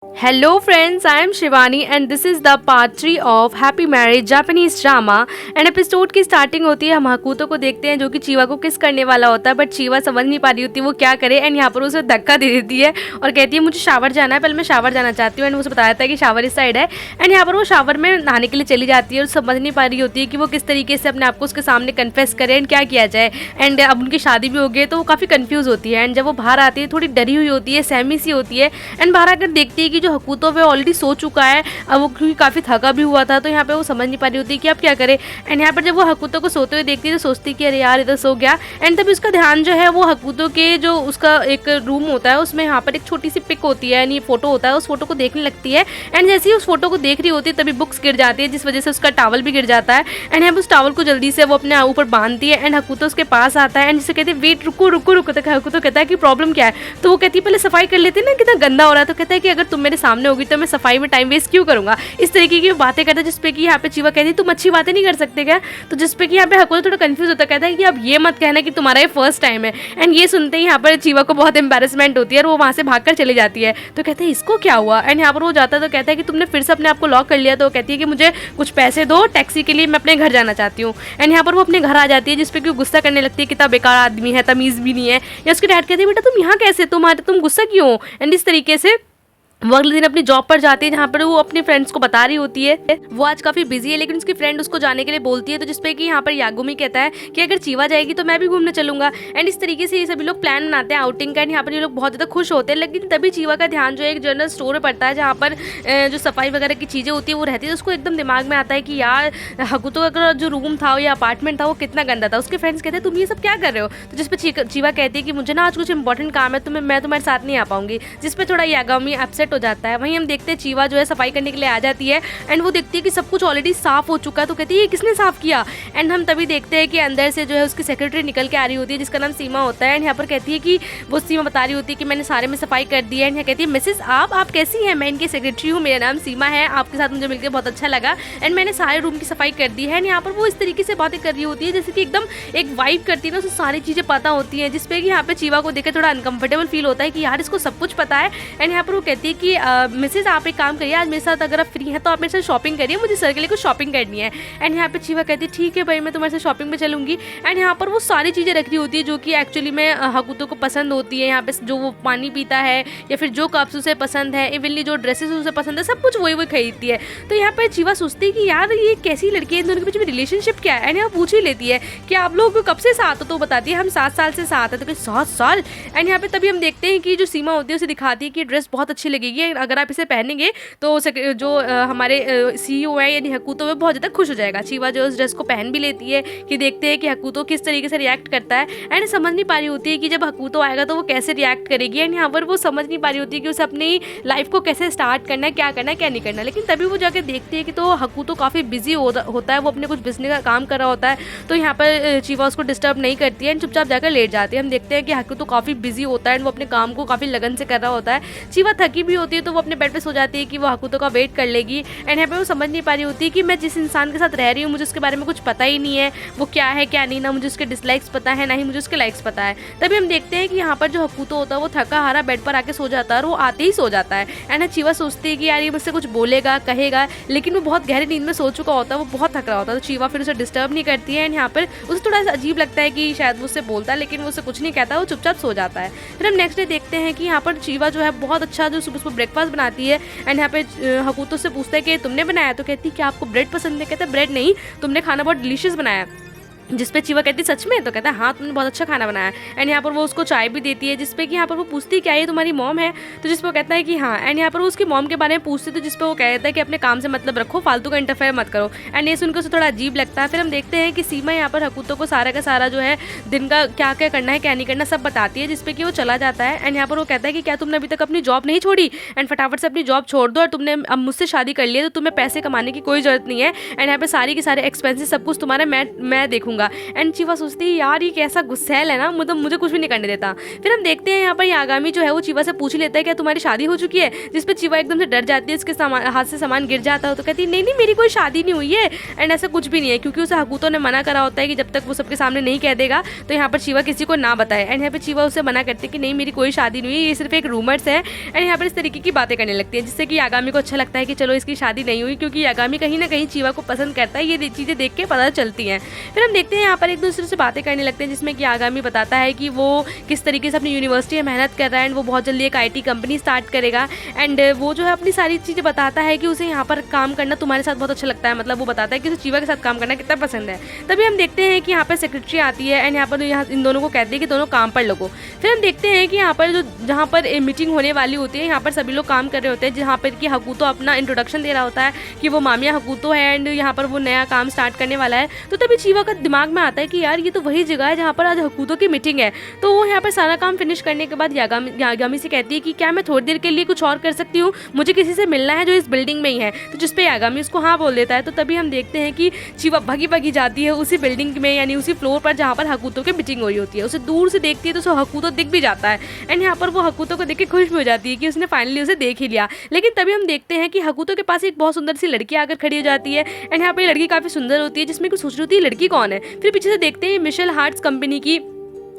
Hello friends, I am Shivani and this is the part 3 of Happy Marriage Japanese drama and episode की starting होती है। हम हकूतो को देखते हैं जो कि चीवा को किस करने वाला होता है, बट चीवा समझ नहीं पा रही होती वो क्या करे एंड यहाँ पर उसे धक्का दे देती है और कहती है मुझे शावर जाना है, पहले मैं शावर जाना चाहती हूँ। एंड उसे बताया था कि शावर इस साइड है एंड यहाँ पर वो शावर में नहाने के लिए चली जाती है और समझ नहीं पा रही होती है कि वो किस तरीके से अपने आप को उसके सामने कन्फेस करे एंड क्या किया जाए। एंड अब उनकी शादी भी हो गई है तो वो काफ़ी कन्फ्यूज़ होती है। एंड जब वो बाहर आती है थोड़ी डरी हुई होती है, सहमी सी होती है एंड बाहर आकर देखती है कि जो हकूतो वो ऑलरेडी सो चुका है। अब वो क्योंकि काफ़ी थका भी हुआ था तो यहाँ पे वो समझ नहीं पा रही होती कि अब क्या करे। एंड यहाँ पर जब वो हकूतो को सोते हुए देखती है तो सोचती कि अरे यार इधर सो गया। एंड तभी उसका ध्यान जो है वो हकूतो के जो उसका एक रूम होता है उसमें यहाँ पर एक छोटी सी पिक होती है यानी फोटो होता है, उस फोटो को देखने लगती है। एंड जैसे ही उस फोटो को देख रही होती है तभी बुक्स गिर जाती है जिस वजह से उसका टावल भी गिर जाता है। एंड यहाँ पर उस टावल को जल्दी से वो अपने ऊपर बांधती है एंड हकूतो उसके पास आता है एंड जिसे कहती है वेट रुको रुको रुको। तक हकूतो कहता है कि प्रॉब्लम क्या है, तो वो कहती है पहले सफाई कर लेते ना, कितना गंदा हो रहा है। तो कहता है कि अगर तुम मेरे सामने होगी तो मैं सफाई में टाइम वेस्ट क्यों करूंगा। इस तरीके की बातें करता है जिसपे कि यहाँ पे चीवा कहती है तुम अच्छी बातें नहीं कर सकते क्या। तो जिसपे कि यहाँ पे हकूतो थोड़ा कंफ्यूज होता है, कहता है कि अब ये मत कहना कि तुम्हारा ये फर्स्ट टाइम है। एंड ये सुनते ही यहाँ पर चीवा को बहुत एम्बेरसमेंट होती है और वो वहाँ से भागकर चली जाती है। तो कहते हैं इसको क्या हुआ। एंड यहाँ पर वो जाता है तो कहता है कि तुमने फिर से अपने आप को लॉक कर लिया। तो कहती है कि मुझे कुछ पैसे दो टैक्सी के लिए, मैं अपने घर जाना चाहती हूँ। एंड यहाँ पर वो अपने घर आ जाती है जिसपे कि गुस्सा करने लगती है, कितना बेकार आदमी है, तमीज़ भी नहीं है। या उसके डैड कहते हैं बेटा तुम यहाँ कैसे, तुम गुस्सा क्यों हो। एंड इस तरीके से वो अगले दिन अपनी जॉब पर जाती है जहाँ पर वो अपने फ्रेंड्स को बता रही होती है वो आज काफ़ी बिजी है, लेकिन उसकी फ्रेंड उसको जाने के लिए बोलती है। तो जिसपे कि यहाँ पर यागुमी कहता है कि अगर चीवा जाएगी तो मैं भी घूमने चलूंगा। एंड इस तरीके से ये सभी लोग प्लान बनाते हैं आउटिंग का। एंड यहाँ पर ये लोग बहुत ज़्यादा खुश होते हैं, लेकिन तभी चीवा का ध्यान जो है एक जनरल स्टोर में पड़ता है जहाँ पर जो सफाई वगैरह की चीज़ें होती है वो रहती है। तो उसको एकदम दिमाग में आता है कि यार हकूतो का जो रूम था या अपार्टमेंट था वो कितना गंदा था। उसके फ्रेंड्स कहते हैं तुम ये सब क्या कर रहे हो। तो जिसपे चीवा कहती है कि मुझे ना आज कुछ इंपॉर्टेंट काम है तो मैं तुम्हारे साथ नहीं आ पाऊंगी। जिसपे थोड़ा यागामी अपसेट हो जाता है। वहीं हम देखते हैं चीवा जो है सफाई करने के लिए आ जाती है एंड वो देखती है कि सब कुछ ऑलरेडी साफ हो चुका है। तो कहती है ये किसने साफ किया। एंड हम तभी देखते हैं कि अंदर से जो है उसकी सेक्रेटरी निकल के आ रही होती है जिसका नाम सीमा होता है। एंड यहाँ पर कहती है कि वो सीमा बता रही होती है कि मैंने सारे में सफाई कर दी है। एंड यहाँ कहती है मिसेस आप कैसी हैं, मैं इनकी सेक्रेटरी हूँ, मेरा नाम सीमा है, आपके साथ मुझे मिलकर बहुत अच्छा लगा एंड मैंने सारे रूम की सफाई कर दी है। एंड यहाँ पर वो इस तरीके से बातें कर रही होती है जैसे कि एकदम एक वाइब करती है ना, उसे सारी चीज़ें पता होती हैं। जिसपे कि यहाँ पे चीवा को देखकर थोड़ा अनकंफर्टेबल फील होता है कि यार इसको सब कुछ पता है। एंड यहाँ पर वो कहती है कि मिसेस आप एक काम करिए, आज मेरे साथ अगर आप फ्री हैं तो आप मेरे साथ शॉपिंग करिए, मुझे सर के लिए कुछ शॉपिंग करनी है। एंड यहाँ पे चीवा कहती है ठीक है भाई मैं तुम्हारे साथ शॉपिंग पे चलूंगी। एंड यहाँ पर वो सारी चीज़ें रख रही होती है जो कि एक्चुअली में हकूतो को पसंद होती है। यहाँ पे जो वो पानी पीता है या फिर जो कप्स उसे पसंद है, इवनली जो ड्रेसेस उसे पसंद है, सब कुछ वही खरीदती है। तो यहाँ पर चीवा सोचती है कि यार ये कैसी लड़की है, इन दोनों के बीच में रिलेशनशिप क्या है। एंड यहाँ पूछ ही लेती है कि आप लोग कब से साथ हो। तो बताती है हम 7 साल से साथ है। तो 7 साल। एंड यहाँ पे तभी हम देखते हैं कि जो सीमा होती है उसे दिखाती है कि ड्रेस बहुत अच्छी लगेगी, अगर आप इसे पहनेंगे तो जो हमारे सीईओ है यानी हकूतो वो बहुत ज़्यादा खुश हो जाएगा। चीवा जो उस ड्रेस को पहन भी लेती है कि देखते हैं कि हकूतो किस तरीके से रिएक्ट करता है। एंड समझ नहीं पा रही होती है कि जब हकूतो आएगा तो वो कैसे रिएक्ट करेगी। एंड यहाँ पर वो समझ नहीं पा रही होती है कि उसे अपनी लाइफ को कैसे स्टार्ट करना है, क्या करना है क्या नहीं करना। लेकिन तभी वो जाकर देखती है कि तो हकूतो काफ़ी बिजी होता है, वो अपने कुछ बिजनेस का काम कर रहा होता है। तो यहाँ पर चीवा उसको डिस्टर्ब नहीं करती है एंड चुपचाप जाकर लेट जाती है। हम देखते हैं कि हकूतो काफ़ी बिजी होता है एंड वो अपने काम को काफ़ी लगन से कर रहा होता है। चीवा थकी भी होती है तो वो अपने बेड पर सो जाती है कि वो हकूतो का वेट कर लेगी। एंड यहाँ पे वो समझ नहीं पा रही होती है कि मैं जिस इंसान के साथ रह रही हूँ मुझे उसके बारे में कुछ पता ही नहीं है, वो क्या है क्या नहीं, ना मुझे उसके डिसलाइक्स पता है ना ही मुझे उसके लाइक्स पता है। तभी हम देखते हैं कि यहाँ पर जो हकूतो होता है वो थका हारा बेड पर आके सो जाता है और वो आते ही सो जाता है। एंड चीवा सोचती है कि यार ये मुझसे कुछ बोलेगा कहेगा, लेकिन वो बहुत गहरी नींद में सो चुका होता है, वो बहुत थक रहा होता है। तो चीवा फिर उसे डिस्टर्ब नहीं करती है। एंड यहाँ पर उसे थोड़ा सा अजीब लगता है कि शायद वो उससे बोलता है, लेकिन वो उसे कुछ नहीं कहता, वो चुपचाप सो जाता है। फिर हम नेक्स्ट डे देखते हैं कि यहाँ पर चीवा जो है बहुत अच्छा जो सुबह ब्रेकफास्ट बनाती है। एंड यहाँ पे हकूतो से पूछता है कि तुमने बनाया। तो कहती क्या आपको ब्रेड पसंद है। कहता है ब्रेड नहीं, तुमने खाना बहुत डिलीशियस बनाया। जिसपे चीवा कहती सच में। तो कहता है हाँ तुमने बहुत अच्छा खाना बनाया। एंड यहाँ पर वो उसको चाय भी देती है जिसपे कि यहाँ पर वो पूछती है क्या ये तुम्हारी मॉम है। तो जिसपे वो कहता है कि हाँ। एंड यहाँ पर वो उसकी मॉम के बारे में पूछती है तो जिसपे वो कहता है कि अपने काम से मतलब रखो, फालतू का इंटरफेयर मत करो। एंड ये सुनकर उसे थोड़ा अजीब लगता है। फिर हम देखते हैं कि सीमा यहाँ पर हकूतो को सारा का सारा जो है दिन का क्या क्या करना है क्या नहीं करना सब बताती है, जिसपे कि वो चला जाता है। एंड यहाँ पर वो कहता है कि क्या तुमने अभी तक अपनी जॉब नहीं छोड़ी एंड फटाफट से अपनी जॉब छोड़ दो और तुमने अब मुझसे शादी कर लिया तो तुम्हें पैसे कमाने की कोई जरूरत नहीं है। एंड यहाँ पर सारी के सारे एक्सपेंसेस सब कुछ तुम्हारा मैं देखूंगा। करूँगा। एंड चीवा सोचती है यार ये कैसा गुस्सैल है ना, मतलब मुझे कुछ भी नहीं करने देता। फिर हम देखते हैं यहाँ पर यागामी जो है वो चीवा से पूछ लेता है क्या तुम्हारी शादी हो चुकी है, जिस पर चीवा एकदम से डर जाती है, उसके हाथ से सामान गिर जाता है। तो कहती है नहीं नहीं मेरी कोई शादी नहीं हुई है एंड ऐसा कुछ भी नहीं है, क्योंकि उसे हकूतो ने मना करा होता है कि जब तक वो सबके सामने नहीं कह देगा तो यहाँ पर चीवा किसी को ना बताए। एंड यहाँ पर चीवा उसे मना करती है कि नहीं मेरी कोई शादी नहीं हुई, ये सिर्फ एक रूमर्स है। एंड यहाँ पर इस तरीके की बातें करने लगती है, जिससे कि यागामी को अच्छा लगता है कि चलो इसकी शादी नहीं हुई, क्योंकि यागामी कहीं ना कहीं चीवा को पसंद करता है, ये चीज़ें देख के पता चलती हैं। फिर हम देखते हैं यहाँ पर एक दूसरे से बातें करने लगते हैं, जिसमें कि यागामी बताता है कि वो किस तरीके से अपनी यूनिवर्सिटी में मेहनत कर रहा है एंड वो बहुत जल्दी एक IT कंपनी स्टार्ट करेगा। एंड वो जो है अपनी सारी चीज़ें बताता है कि उसे यहाँ पर काम करना तुम्हारे साथ बहुत अच्छा लगता है, मतलब वो बताता है कि उसे चीवा के साथ काम करना कितना पसंद है। तभी हम देखते हैं कि यहाँ पर सेक्रेटरी आती है एंड यहाँ पर यहाँ इन दोनों को कहती है कि दोनों काम पर लगो। फिर हम देखते हैं कि यहाँ पर जहाँ पर मीटिंग होने वाली होती है, यहाँ पर सभी लोग काम कर रहे होते हैं, जहाँ पर कि हकूतो अपना इंट्रोडक्शन दे रहा होता है कि वो मामिया हकूतो है एंड यहाँ पर वो नया काम स्टार्ट करने वाला है। तो तभी चीवा का दिमाग में आता है कि यार ये तो वही जगह है जहाँ पर आज हकूतो की मीटिंग है। तो वो यहाँ पर सारा काम फिनिश करने के बाद यागामी से कहती है कि क्या मैं थोड़ी देर के लिए कुछ और कर सकती हूँ, मुझे किसी से मिलना है जो इस बिल्डिंग में ही है। तो जिस पे यागामी उसको हाँ बोल देता है। तो तभी हम देखते हैं कि चीवा भगी भगी जाती है उसी बिल्डिंग में, यानी उसी फ्लोर पर जहाँ पर हकूतो की मीटिंग हो रही होती है। उसे दूर से देखती है तो उसे हकूतो दिख भी जाता है एंड यहाँ पर वो हकूतो को देख के खुश भी हो जाती है कि उसने फाइनली उसे देख ही लिया। लेकिन तभी हम देखते हैं कि हकूतो के पास एक बहुत सुंदर सी लड़की आकर खड़ी हो जाती है एंड यहाँ पर लड़की काफी सुंदर होती है, जिसमें कुछ सोच रही होती है लड़की कौन है। फिर पीछे से देखते हैं मिशेल हार्ट्स कंपनी की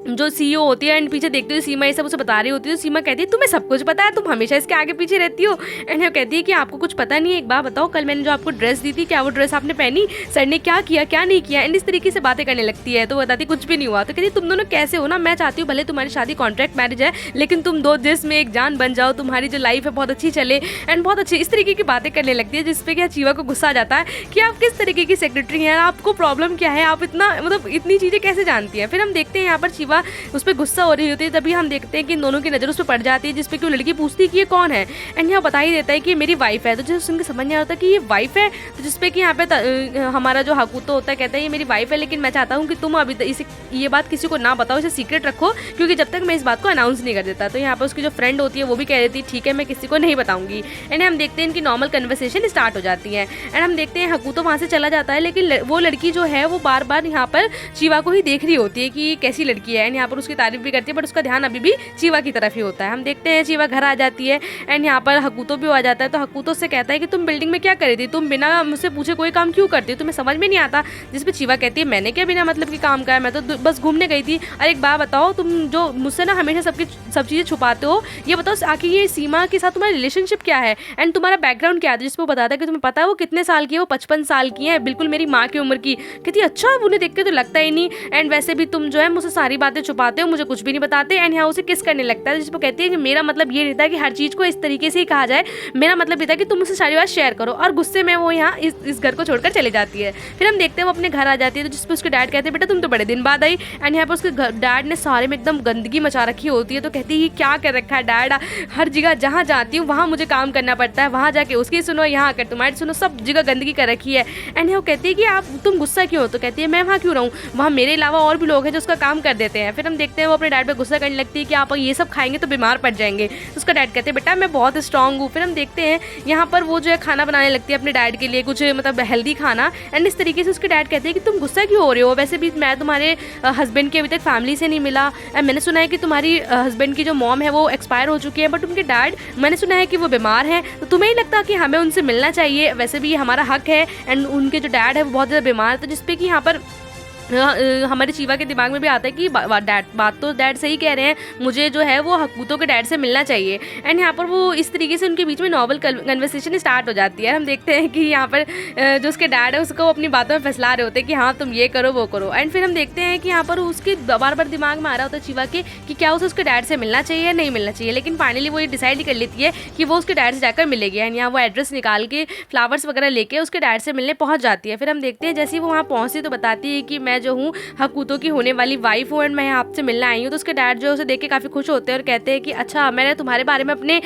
जो CEO होती है एंड पीछे देखते हुए सीमा ये सब उसे बता रही होती है। तो सीमा कहती है तुम्हें सब कुछ पता है, तुम हमेशा इसके आगे पीछे रहती हो। एंड वो कहती है कि आपको कुछ पता नहीं है, एक बात बताओ कल मैंने जो आपको ड्रेस दी थी क्या वो ड्रेस आपने पहनी, सर ने क्या किया क्या नहीं किया। एंड इस तरीके से बातें करने लगती है। तो बताती कुछ भी नहीं हुआ। तो कहती तुम दोनों कैसे हो ना, मैं चाहती हूँ भले तुम्हारी शादी कॉन्ट्रैक्ट मैरिज है लेकिन तुम दो जिसमें एक जान बन जाओ, तुम्हारी जो लाइफ है बहुत अच्छी चले एंड बहुत अच्छी, इस तरीके की बातें करने लगती है। जिसपे क्या चीवा को गुस्सा आ जाता है कि आप किस तरीके की सेक्रेटरी हैं, आपको प्रॉब्लम क्या है, आप इतना मतलब इतनी चीज़ें कैसे जानती हैं। फिर हम देखते हैं यहाँ पर चीवा उस पर गुस्सा हो रही होती है। तभी हम देखते हैं कि इन दोनों की नज़र उस पर पड़ जाती है, जिसपे कि वो लड़की पूछती है कि ये कौन है एंड यहाँ बता ही देता है कि ये मेरी वाइफ है। तो जैसे सुन के समझ नहीं आता कि ये वाइफ है। तो जिसपे कि यहाँ पे हमारा जो हकूतो होता है कहता है ये मेरी वाइफ है, लेकिन मैं चाहता हूँ कि तुम अभी इसे ये बात किसी को ना बताओ, इसे सीक्रेट रखो, क्योंकि जब तक मैं इस बात को अनाउंस नहीं कर देता। तो यहाँ पर उसकी जो फ्रेंड होती है वो भी कह देती है ठीक है मैं किसी को नहीं बताऊंगी। एंड हम देखते हैं इनकी नॉर्मल कन्वर्सेशन स्टार्ट हो जाती है एंड हम देखते हैं हकूतो वहाँ से चला जाता है, लेकिन वो लड़की जो है वो बार बार यहाँ पर चीवा को ही देख रही होती है कि कैसी लड़की है एंड यहाँ पर उसकी तारीफ भी करती है, बट उसका ध्यान अभी भी चीवा की तरफ ही होता है। हम देखते हैं चीवा घर आ जाती है एंड यहाँ पर हकूतो भी आ जाता है। तो हकूतो से कहता है कि तुम बिल्डिंग में क्या कर रही थी, तुम बिना मुझसे पूछे कोई काम क्यों करती हो, तुम्हें समझ में नहीं आता। जिस पे चीवा कहती है मैंने क्या बिना मतलब की काम करा, मैं तो बस घूमने गई थी। और एक बात बताओ, तुम जो मुझसे ना हमेशा सब चीज़ें छुपाते हो, ये बताओ आखिर ये सीमा के साथ तुम्हारा रिलेशनशिप क्या है एंड तुम्हारा बैकग्राउंड क्या है। जिसपे वो बताता है कि तुम्हें पता है वो कितने साल की है, वो 55 साल की है, बिल्कुल मेरी माँ की उम्र की। कहती है अच्छा, उन्हें देख के तो लगता ही नहीं, एंड वैसे भी तुम जो है मुझसे सारी बातें छुपाते हो, मुझे कुछ भी नहीं बताते। एंड यहाँ उसे किस करने लगता है, जिसको कहती है कि मेरा मतलब ये नहीं था कि हर चीज़ को इस तरीके से ही कहा जाए, मेरा मतलब ये था कि तुम मुझसे सारी बात शेयर करो। और गुस्से में वो यहाँ इस घर को छोड़कर चली जाती है। फिर हम देखते हैं वो अपने घर आ जाती है, तो जिसपे उसके डैड कहते हैं बेटा तुम तो बड़े दिन बाद आई। एंड यहाँ पर उसके डैड ने सारे में एकदम गंदगी मचा रखी होती है। तो कहती है क्या कर रखा है डैड, हर जगह जहाँ जाती हूँ वहाँ मुझे काम करना पड़ता है, वहाँ जाके उसकी सुनो, यहाँ आकर तुम्हारी सुनो, सब जगह गंदगी कर रखी है। एंड वो कहती है कि आप तुम गुस्सा क्यों हो। तो कहती है मैं वहाँ क्यों रहूँ, वहाँ मेरे अलावा और भी लोग हैं जो उसका काम कर देते हैं। फिर हम देखते हैं वो अपने डैड पे गुस्सा करने लगती है कि आप ये सब खाएंगे तो बीमार पड़ जाएंगे। तो उसका डैड कहते हैं बेटा मैं बहुत स्ट्रांग हूँ। फिर हम देखते हैं यहाँ पर वो जो है खाना बनाने लगती है अपने डैड के लिए, कुछ मतलब हेल्दी खाना। एंड इस तरीके से उसके डैड कहते हैं कि तुम गुस्सा क्यों हो रहे हो, वैसे भी मैं तुम्हारे हस्बैंड की अभी तक फैमिली से नहीं मिला, मैंने सुना है कि तुम्हारी हस्बैंड की जो मॉम है वो एक्सपायर हो चुकी है, बट उनके डैड मैंने सुना है कि वो बीमार है। तो तुम्हें ही लगता कि हमें उनसे मिलना चाहिए, वैसे भी हमारा हक है। एंड उनके जो डैड है वो बहुत ज़्यादा बीमार है। तो जिसपे कि यहाँ पर हमारे चीवा के दिमाग में भी आता है कि बात तो डैड सही कह रहे हैं, मुझे जो है वो हकूतो के डैड से मिलना चाहिए। एंड यहाँ पर वो इस तरीके से उनके बीच में नॉर्मल कन्वर्सेशन स्टार्ट हो जाती है। हम देखते हैं कि यहाँ पर जो उसके डैड है उसको अपनी बातों में फंसला रहे होते हैं कि हाँ तुम ये करो वो करो। एंड फिर हम देखते हैं कि यहाँ पर उसके बार बार दिमाग में आ रहा होता है चीवा के कि क्या उसे उसके डैड से मिलना चाहिए या नहीं मिलना चाहिए। लेकिन फाइनली वो ये डिसाइड कर लेती है कि वो उसके डैड से जाकर मिलेगी। एंड यहाँ वो एड्रेस निकाल के फ्लावर्स वगैरह लेके उसके डैड से मिलने पहुँच जाती है। फिर हम देखते हैं जैसे ही वो वहाँ पहुँचती तो बताती है कि मैं जो हूँ हकूतो की होने वाली वाइफ हूँ एंड मैं आपसे मिलने आई हूँ। तो उसके डैड जो है उसे देख के काफ़ी खुश होते हैं और कहते हैं कि अच्छा मैंने तुम्हारे बारे में अपने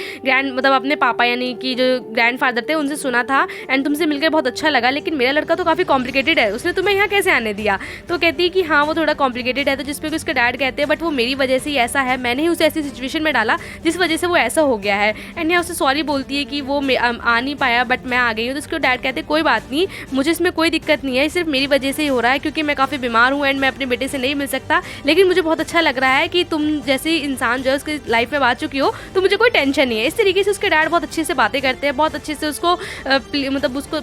अपने पापा यानी कि जो ग्रैंड फादर थे उनसे सुना था एंड तुमसे मिलकर बहुत अच्छा लगा, लेकिन मेरा लड़का तो काफ़ी कॉम्प्लिकेटेड है, उसने तुम्हें यहाँ कैसे आने दिया। तो कहती है कि हाँ वो थोड़ा कॉम्प्लिकेटेड है। तो जिसपे कि उसके डैड कहते हैं बट वो मेरी वजह से ही ऐसा है, मैंने ही उसे ऐसी सिचुएशन में डाला जिस वजह से वो ऐसा हो गया है। एंड यहाँ उसे सॉरी बोलती है कि वो आ नहीं पाया बट मैं आ गई हूँ। तो उसके डैड कहते हैं कोई बात नहीं, मुझे इसमें कोई दिक्कत नहीं है, सिर्फ मेरी वजह से ही हो रहा है क्योंकि मैं काफ़ी पे बीमार हूँ एंड मैं अपने बेटे से नहीं मिल सकता, लेकिन मुझे बहुत अच्छा लग रहा है कि तुम जैसे इंसान जो है उसकी लाइफ में आ चुकी हो तो मुझे कोई टेंशन नहीं है। इस तरीके से उसके डैड बहुत अच्छे से बातें करते हैं, बहुत अच्छे से उसको मतलब उसको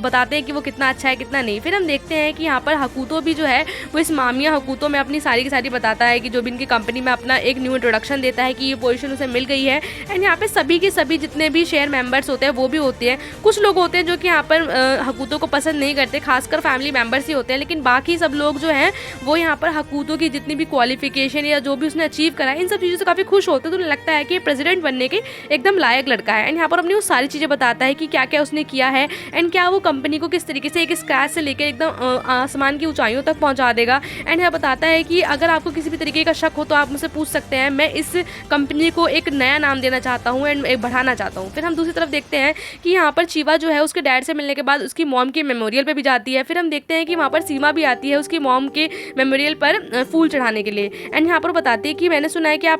बताते हैं कि वो कितना अच्छा है कितना नहीं। फिर हम देखते हैं कि यहाँ पर हकूतो भी जो है वो इस मामिया हकूतो में अपनी सारी की सारी बताता है कि जो भी इनकी कंपनी में अपना एक न्यू इंट्रोडक्शन देता है कि ये पोजीशन उसे मिल गई है। एंड यहाँ पे सभी के सभी जितने भी शेयर मेंबर्स होते हैं वो भी होते हैं। कुछ लोग होते हैं जो कि यहाँ पर हकूतो को पसंद नहीं करते, खासकर फैमिली मेंबर्स ही होते हैं, लेकिन बाकी सब लोग जो हैं वो यहाँ पर हकूतो की जितनी भी क्वालिफिकेशन या जो भी उसने अचीव करा है इन सब चीज़ों से काफ़ी खुश होते हैं। तो लगता है कि ये प्रेसिडेंट बनने के एकदम लायक लड़का है। एंड यहाँ पर अपनी वो सारी चीज़ें बताता है कि क्या क्या उसने किया है एंड क्या वो कंपनी को किस तरीके से एक स्क्रैच से लेकर एकदम आसमान की ऊंचाइयों तक पहुंचा देगा। एंड यहाँ बताता है कि अगर आपको किसी भी तरीके का शक हो तो आप मुझसे पूछ सकते हैं, मैं इस कंपनी को एक नया नाम देना चाहता हूँ एंड बढ़ाना चाहता हूँ। फिर हम दूसरी तरफ देखते हैं कि यहाँ पर चीवा जो है उसके डैड से मिलने के बाद उसकी मॉम के मेमोरियल पे भी जाती है। फिर हम देखते हैं कि वहाँ पर सीमा भी आती है उसकी मॉम के मेमोरियल पर फूल चढ़ाने के लिए। एंड यहाँ पर बताती है कि मैंने सुना है कि आप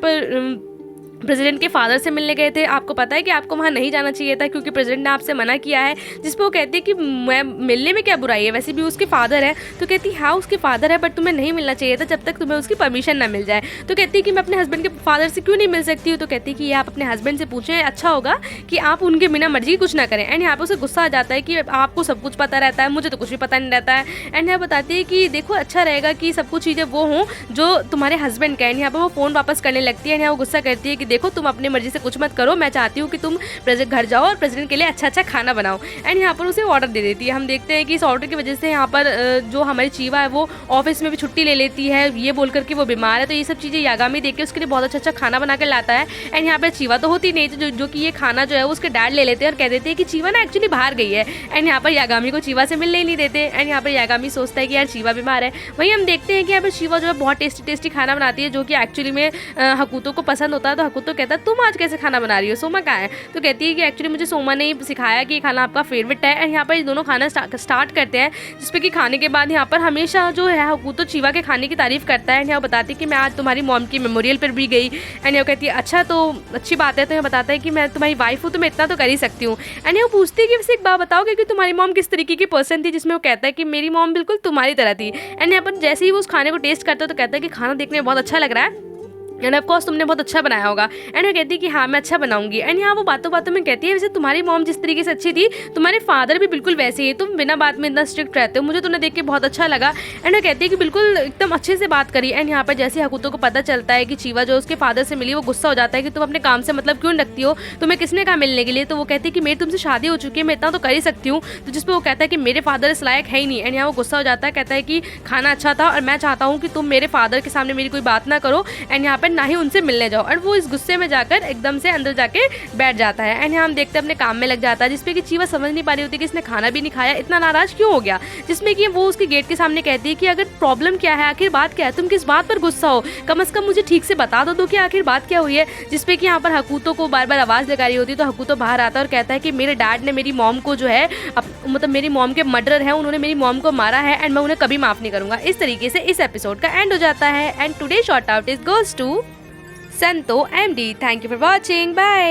प्रेसिडेंट के फादर से मिलने गए थे, आपको पता है कि आपको वहाँ नहीं जाना चाहिए था क्योंकि प्रेसिडेंट ने आपसे मना किया है। जिस पर वो कहती है कि मैं मिलने में क्या बुराई है, वैसे भी उसके फादर है। तो कहती है हाँ उसके फादर है बट तुम्हें नहीं मिलना चाहिए था जब तक तुम्हें उसकी परमिशन ना मिल जाए। तो कहती है कि मैं अपने हस्बैंड के फादर से क्यों नहीं मिल सकती हूँ। तो कहती है कि ये आप अपने हस्बैंड से पूछें, अच्छा होगा कि आप उनके बिना मर्जी कुछ ना करें। एंड यहाँ पर उसे गुस्सा आ जाता है कि आपको सब कुछ पता रहता है, मुझे तो कुछ भी पता नहीं रहता है। एंड यहाँ बताती है कि देखो अच्छा रहेगा कि सब कुछ चीज़ें वो हों जो तुम्हारे हस्बैंड का। एंड यहाँ पर वो फ़ोन वापस करने लगती है। यहाँ वो गुस्सा करती है कि देखो तुम अपनी मर्जी से कुछ मत करो, मैं चाहती हूँ कि तुम प्रेसिडेंट घर जाओ और प्रेसिडेंट के लिए अच्छा अच्छा खाना बनाओ। एंड यहाँ पर उसे ऑर्डर दे देती है। हम देखते हैं कि इस ऑर्डर की वजह से यहाँ पर जो हमारी चीवा है वो ऑफिस में भी छुट्टी ले लेती है ये बोलकर कि वो बीमार है। तो ये सब चीज़ें यागामी देख के उसके लिए बहुत अच्छा अच्छा खाना बना कर लाता है। एंड यहाँ पर चीवा तो होती नहीं थी जो कि ये खाना जो है उसके डैड ले लेते हैं और कह देते हैं कि चीवा ना एक्चुअली बाहर गई है। एंड यहाँ पर यागामी को चीवा से मिलने ही नहीं देते। एंड यहाँ पर यागामी सोचता है कि यार चीवा बीमार है। वहीं हम देखते हैं कि यहाँ पर चीवा जो है बहुत टेस्टी टेस्टी खाना बनाती है जो कि एक्चुअली में हकूतो को पसंद होता है। तो हकूतो कहता है तुम आज कैसे खाना बना रही हो, सोमा कहाँ है। तो कहती है कि एक्चुअली मुझे सोमा ने सिखाया कि ये खाना आपका फेवरेट है। एंड यहाँ पर ये दोनों खाना स्टार्ट करते हैं जिसपे कि खाने के बाद यहाँ पर हमेशा जो है हकूतो चीवा के खाने की तारीफ करता है। एंड यहाँ बताती है कि मैं आज तुम्हारी मॉम की मेमोरियल पर भी गई। एंड यहाँ कहती है अच्छा तो अच्छी बात है। तो यहाँ बताता है कि मैं तुम्हारी वाइफ हूँ तो मैं इतना तो कर ही सकती हूँ। एंड ये पूछती है कि वैसे एक बात बताओगे कि तुम्हारी मॉम किस तरीके की पर्सन थी, जिसमें वो कहता है कि मेरी मॉम बिल्कुल तुम्हारी तरह थी। एंड यहाँ पर जैसे ही वो उस खाने को टेस्ट करता है तो कहता है कि खाना देखने में बहुत अच्छा लग रहा है एंड ऑफकोर्स तुमने बहुत अच्छा बनाया होगा। एंड वो कहती है कि हाँ मैं अच्छा बनाऊंगी। एंड यहाँ वो बातों बातों में कहती है वैसे तुम्हारी मॉम जिस तरीके से अच्छी थी तुम्हारे फादर भी बिल्कुल वैसे ही, तुम बिना बात में इतना स्ट्रिक्ट रहते हो, मुझे तुम्हें देख के बहुत अच्छा लगा। एंड वो कहती है कि बिल्कुल एकदम अच्छे से बात करी। एंड यहाँ पर जैसे हकूतो को पता चलता है कि चीवा जो उसके फादर से मिली वो गुस्सा हो जाता है कि तुम अपने काम से मतलब क्यों रखती हो, तुम्हें किसने कहा मिलने के लिए। तो वो कहती है कि मेरी तुमसे शादी हो चुकी है, मैं इतना तो कर ही सकती हूँ। तो जिस पर वो कहता है कि मेरे फादर इस लायक है ही नहीं। एंड यहाँ वो गुस्सा हो जाता है, कहता है कि खाना अच्छा था और मैं चाहता हूँ कि तुम मेरे फादर के सामने मेरी कोई बात ना करो एंड यहाँ पर ना ही उनसे मिलने जाओ। और वो इस गुस्से में जाकर एकदम से अंदर जाके बैठ जाता है। एंड यहाँ हम देखते हैं अपने काम में लग जाता है जिसपे कि चीवा समझ नहीं पा रही होती कि इसने खाना भी नहीं खाया, इतना नाराज क्यों हो गया। जिसमें कि वो उसके गेट के सामने कहती है कि अगर प्रॉब्लम क्या है, आखिर बात क्या है, तुम किस बात पर गुस्सा हो, कम से कम मुझे ठीक से बता दो कि आखिर बात क्या हुई है। जिसपे कि यहाँ पर हकूतो को बार बार आवाज़ लगा रही होती है। तो हकूतो बाहर आता है और कहता है कि मेरे डैड ने मेरी मॉम को जो है मतलब मेरी मॉम के मर्डरर है, उन्होंने मेरी मॉम को मारा है एंड मैं उन्हें कभी माफ़ नहीं करूँगा। इस तरीके से इस एपिसोड का एंड हो जाता है। And today shout out is goes to Santo MD. Thank you for watching. Bye.